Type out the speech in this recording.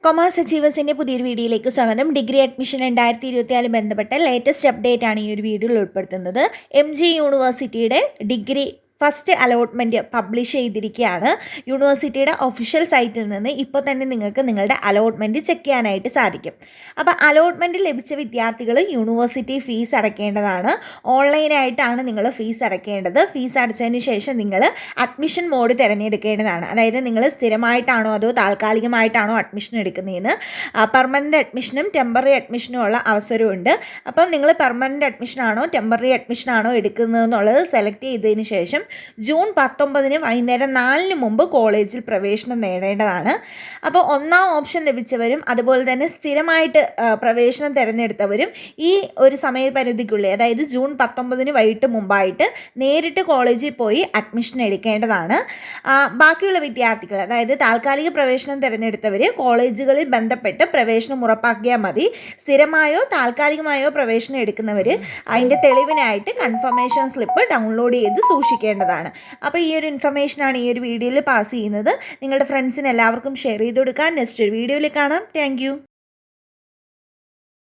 Commerce അച്ചീവേഴ്സിൻ്റെ പുതിയൊരു വീഡിയോയിലേക്ക് സ്വാഗതം. ഡിഗ്രി അഡ്മിഷൻ 2024 ബന്ധപ്പെട്ട ലേറ്റസ്റ്റ് അപ്ഡേറ്റ് ആണ് ഈ ഒരു വീഡിയോയിൽ ഉൾപ്പെടുത്തുന്നത്. MG യൂണിവേഴ്സിറ്റിയുടെ ഡിഗ്രി ഫസ്റ്റ് അലോട്ട്മെൻറ്റ് പബ്ലിഷ് ചെയ്തിരിക്കുകയാണ്. യൂണിവേഴ്സിറ്റിയുടെ ഒഫീഷ്യൽ സൈറ്റിൽ നിന്ന് ഇപ്പോൾ തന്നെ നിങ്ങൾക്ക് നിങ്ങളുടെ അലോട്ട്മെൻറ്റ് ചെക്ക് ചെയ്യാനായിട്ട് സാധിക്കും. അപ്പോൾ അലോട്ട്മെൻറ്റ് ലഭിച്ച വിദ്യാർത്ഥികൾ യൂണിവേഴ്സിറ്റി ഫീസ് അടയ്ക്കേണ്ടതാണ്. ഓൺലൈനായിട്ടാണ് നിങ്ങൾ ഫീസ് അടയ്ക്കേണ്ടത്. ഫീസ് അടച്ചതിന് ശേഷം നിങ്ങൾ അഡ്മിഷൻ മോഡ് തിരഞ്ഞെടുക്കേണ്ടതാണ്. അതായത് നിങ്ങൾ സ്ഥിരമായിട്ടാണോ അതോ താൽക്കാലികമായിട്ടാണോ അഡ്മിഷൻ എടുക്കുന്നതെന്ന്. പെർമനൻറ്റ് അഡ്മിഷനും ടെമ്പററി അഡ്മിഷനും ഉള്ള അവസരമുണ്ട്. അപ്പം നിങ്ങൾ പെർമനൻറ്റ് അഡ്മിഷനാണോ ടെമ്പററി അഡ്മിഷനാണോ എടുക്കുന്നതെന്നുള്ളത് സെലക്ട് ചെയ്തതിന് ശേഷം ജൂൺ 19 വൈകുന്നേരം 4 മുമ്പ് കോളേജിൽ പ്രവേശനം നേടേണ്ടതാണ്. അപ്പോൾ ഒന്നാം ഓപ്ഷൻ ലഭിച്ചവരും അതുപോലെ തന്നെ സ്ഥിരമായിട്ട് പ്രവേശനം തിരഞ്ഞെടുത്തവരും ഈ ഒരു സമയപരിധിക്കുള്ളിൽ, അതായത് ജൂൺ 19 വൈകിട്ട് മുമ്പായിട്ട് നേരിട്ട് കോളേജിൽ പോയി അഡ്മിഷൻ എടുക്കേണ്ടതാണ്. ബാക്കിയുള്ള വിദ്യാർത്ഥികൾ, അതായത് താൽക്കാലിക പ്രവേശനം തിരഞ്ഞെടുത്തവർ കോളേജുകളിൽ ബന്ധപ്പെട്ട് പ്രവേശനം ഉറപ്പാക്കിയാൽ മതി. സ്ഥിരമായോ താൽക്കാലികമായോ പ്രവേശനം എടുക്കുന്നവർ അതിൻ്റെ തെളിവിനായിട്ട് കൺഫർമേഷൻ സ്ലിപ്പ് ഡൗൺലോഡ് ചെയ്ത് സൂക്ഷിക്കേണ്ടതാണ്. അപ്പോൾ ഈ ഒരു ഇൻഫർമേഷനാണ് ഈ ഒരു വീഡിയോയിൽ പാസ് ചെയ്യുന്നത്. നിങ്ങളുടെ ഫ്രണ്ട്സിന് എല്ലാവർക്കും ഷെയർ ചെയ്ത് കൊടുക്കാൻ. നെക്സ്റ്റ് ഒരു വീഡിയോയിൽ കാണാം. താങ്ക്